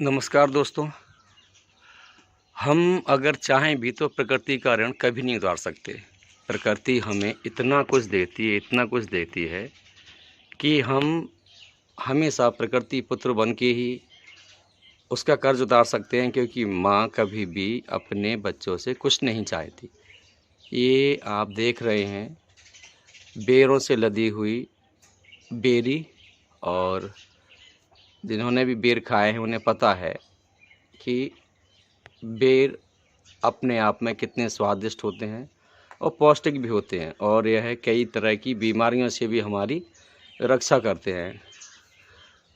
नमस्कार दोस्तों। हम अगर चाहें भी तो प्रकृति का ऋण कभी नहीं उतार सकते। प्रकृति हमें इतना कुछ देती है कि हम हमेशा प्रकृति पुत्र बन के ही उसका कर्ज उतार सकते हैं, क्योंकि माँ कभी भी अपने बच्चों से कुछ नहीं चाहती। ये आप देख रहे हैं बेरों से लदी हुई बेरी, और जिन्होंने भी बेर खाए हैं उन्हें पता है कि बेर अपने आप में कितने स्वादिष्ट होते हैं और पौष्टिक भी होते हैं, और यह कई तरह की बीमारियों से भी हमारी रक्षा करते हैं।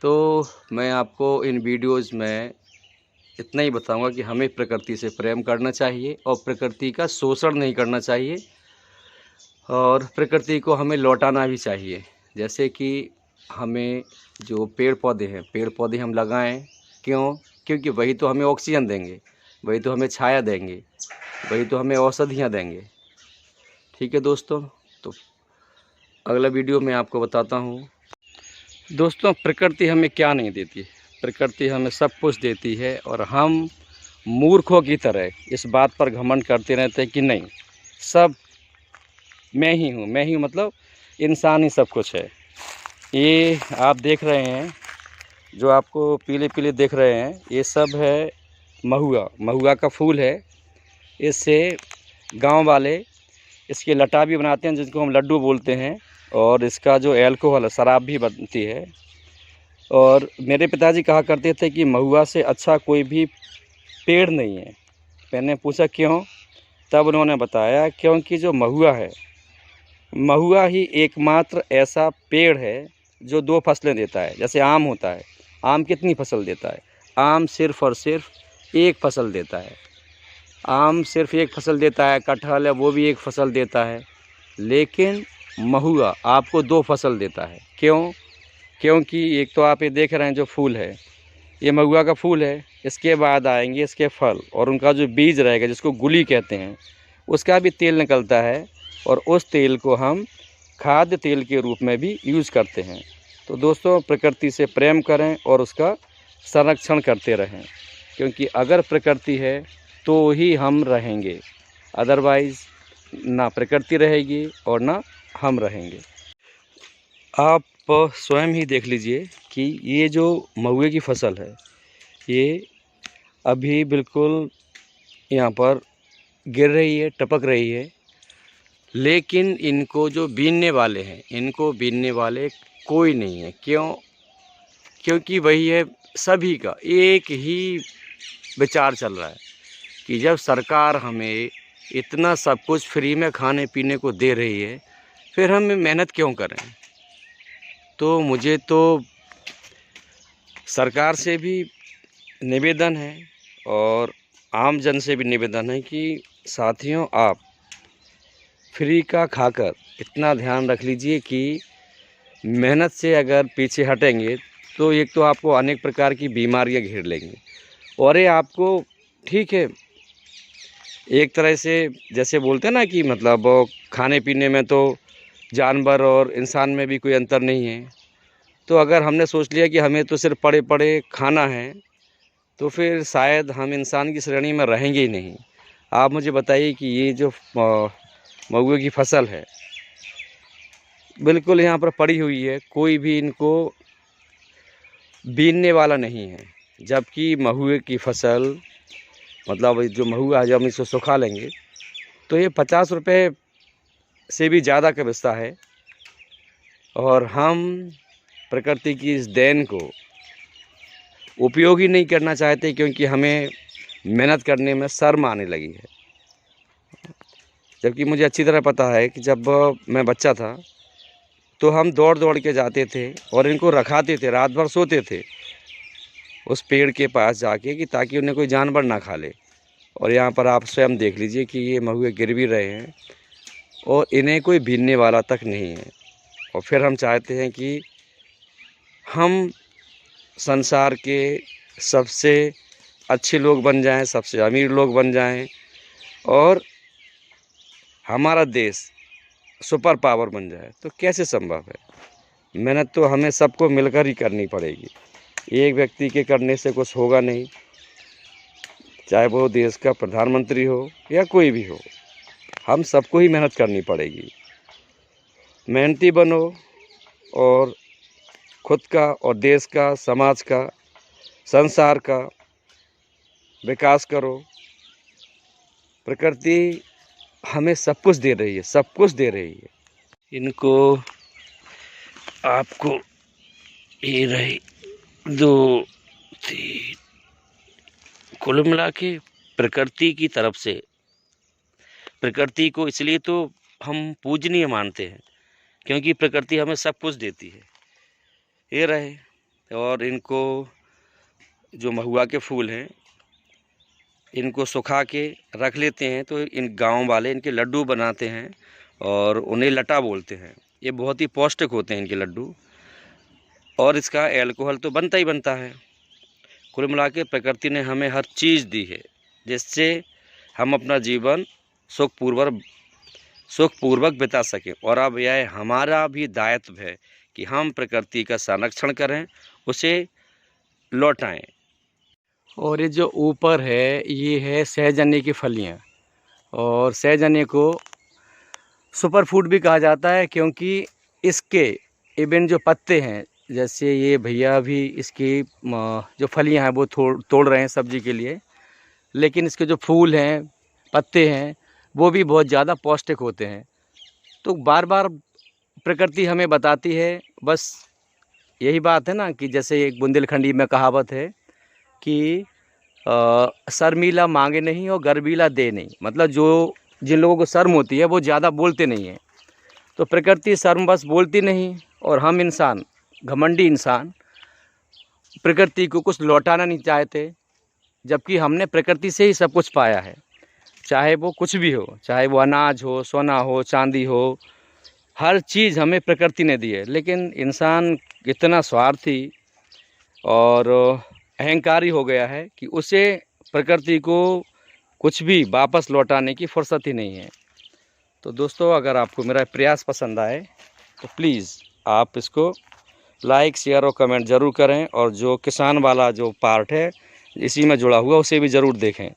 तो मैं आपको इन वीडियोज़ में इतना ही बताऊंगा कि हमें प्रकृति से प्रेम करना चाहिए और प्रकृति का शोषण नहीं करना चाहिए, और प्रकृति को हमें लौटाना भी चाहिए। जैसे कि हमें जो पेड़ पौधे हम लगाएं। क्यों? क्योंकि वही तो हमें ऑक्सीजन देंगे, वही तो हमें छाया देंगे, वही तो हमें औषधियाँ देंगे। ठीक है दोस्तों, तो अगला वीडियो में आपको बताता हूँ। दोस्तों, प्रकृति हमें क्या नहीं देती? प्रकृति हमें सब कुछ देती है, और हम मूर्खों की तरह इस बात पर घमंड करते रहते हैं कि नहीं, सब मैं ही हूँ, मतलब इंसान ही सब कुछ है। ये आप देख रहे हैं, जो आपको पीले पीले देख रहे हैं, ये सब है महुआ का फूल है। इससे गांव वाले इसके लटा भी बनाते हैं, जिसको हम लड्डू बोलते हैं, और इसका जो एल्कोहल है, शराब भी बनती है। और मेरे पिताजी कहा करते थे कि महुआ से अच्छा कोई भी पेड़ नहीं है। मैंने पूछा क्यों? तब उन्होंने बताया क्योंकि जो महुआ ही एकमात्र ऐसा पेड़ है जो 2 फसलें देता है। जैसे आम होता है, आम कितनी फसल देता है? आम सिर्फ़ और सिर्फ एक फसल देता है। आम सिर्फ एक फसल देता है। कटहल है, वो भी एक फसल देता है। लेकिन महुआ आपको 2 फसल देता है। क्यों? क्योंकि एक तो आप ये देख रहे हैं जो फूल है, ये महुआ का फूल है। इसके बाद आएंगे इसके फल, और उनका जो बीज रहेगा, जिसको गुली कहते हैं, उसका भी तेल निकलता है, और उस तेल को हम खाद्य तेल के रूप में भी यूज़ करते हैं। तो दोस्तों, प्रकृति से प्रेम करें और उसका संरक्षण करते रहें, क्योंकि अगर प्रकृति है तो ही हम रहेंगे, अदरवाइज़ ना प्रकृति रहेगी और ना हम रहेंगे। आप स्वयं ही देख लीजिए कि ये जो महुए की फसल है, ये अभी बिल्कुल यहाँ पर गिर रही है, टपक रही है। लेकिन इनको जो बीनने वाले हैं, इनको बीनने वाले कोई नहीं है। क्यों? क्योंकि वही है, सभी का एक ही विचार चल रहा है कि जब सरकार हमें इतना सब कुछ फ्री में खाने पीने को दे रही है, फिर हम मेहनत क्यों करें? तो मुझे तो सरकार से भी निवेदन है और आम जन से भी निवेदन है कि साथियों, आप फ्री का खाकर इतना ध्यान रख लीजिए कि मेहनत से अगर पीछे हटेंगे तो एक तो आपको अनेक प्रकार की बीमारियां घेर लेंगी, और ये आपको, ठीक है, एक तरह से जैसे बोलते हैं ना कि मतलब खाने पीने में तो जानवर और इंसान में भी कोई अंतर नहीं है। तो अगर हमने सोच लिया कि हमें तो सिर्फ पड़े पड़े खाना है, तो फिर शायद हम इंसान की श्रेणी में रहेंगे ही नहीं। आप मुझे बताइए कि ये जो महुए की फसल है, बिल्कुल यहाँ पर पड़ी हुई है, कोई भी इनको बीनने वाला नहीं है। जबकि महुए की फसल, मतलब जो महुआ है, जब हम इसको सुखा लेंगे तो ये 50 रुपये से भी ज़्यादा का बिकता है। और हम प्रकृति की इस देन को उपयोग ही नहीं करना चाहते, क्योंकि हमें मेहनत करने में शर्म आने लगी है। जबकि मुझे अच्छी तरह पता है कि जब मैं बच्चा था तो हम दौड़ दौड़ के जाते थे और इनको रखाते थे, रात भर सोते थे उस पेड़ के पास जाके, कि ताकि उन्हें कोई जानवर ना खा ले। और यहाँ पर आप स्वयं देख लीजिए कि ये महुए गिर भी रहे हैं और इन्हें कोई बीनने वाला तक नहीं है। और फिर हम चाहते हैं कि हम संसार के सबसे अच्छे लोग बन जाएं, सबसे अमीर लोग बन जाएं, और हमारा देश सुपर पावर बन जाए। तो कैसे संभव है? मेहनत तो हमें सबको मिलकर ही करनी पड़ेगी। एक व्यक्ति के करने से कुछ होगा नहीं, चाहे वो देश का प्रधानमंत्री हो या कोई भी हो, हम सबको ही मेहनत करनी पड़ेगी। मेहनती बनो और खुद का और देश का, समाज का, संसार का विकास करो। प्रकृति हमें सब कुछ दे रही है, सब कुछ दे रही है। इनको आपको ये रही 2 3 कुल मिला के प्रकृति की तरफ से, प्रकृति को इसलिए तो हम पूजनीय मानते हैं क्योंकि प्रकृति हमें सब कुछ देती है। ये रहे, और इनको जो महुआ के फूल हैं इनको सुखा के रख लेते हैं तो इन गांव वाले इनके लड्डू बनाते हैं और उन्हें लटा बोलते हैं। ये बहुत ही पौष्टिक होते हैं इनके लड्डू, और इसका एल्कोहल तो बनता ही बनता है। कुल मिला के प्रकृति ने हमें हर चीज़ दी है जिससे हम अपना जीवन सुखपूर्वक बिता सकें। और अब यह हमारा भी दायित्व है कि हम प्रकृति का संरक्षण करें, उसे लौटाएं। और ये जो ऊपर है ये है सहजन्य की फलियां, और सहजन्य को सुपर फूड भी कहा जाता है क्योंकि इसके इवन जो पत्ते हैं, जैसे ये भैया भी इसकी जो फलियां हैं वो तोड़ रहे हैं सब्जी के लिए, लेकिन इसके जो फूल हैं, पत्ते हैं, वो भी बहुत ज़्यादा पौष्टिक होते हैं। तो बार बार प्रकृति हमें बताती है, बस यही बात है ना कि जैसे एक बुंदेलखंडी में कहावत है कि शर्मीला मांगे नहीं और गर्वीला दे नहीं। मतलब जिन लोगों को शर्म होती है वो ज़्यादा बोलते नहीं हैं। तो प्रकृति शर्म बस बोलती नहीं, और हम इंसान, घमंडी इंसान, प्रकृति को कुछ लौटाना नहीं चाहते, जबकि हमने प्रकृति से ही सब कुछ पाया है। चाहे वो कुछ भी हो, चाहे वो अनाज हो, सोना हो, चांदी हो, हर चीज़ हमें प्रकृति ने दी है। लेकिन इंसान इतना स्वार्थी और अहंकारी हो गया है कि उसे प्रकृति को कुछ भी वापस लौटाने की फुर्सत ही नहीं है। तो दोस्तों, अगर आपको मेरा प्रयास पसंद आए तो प्लीज़ आप इसको लाइक, शेयर और कमेंट ज़रूर करें, और जो किसान वाला जो पार्ट है इसी में जुड़ा हुआ उसे भी ज़रूर देखें।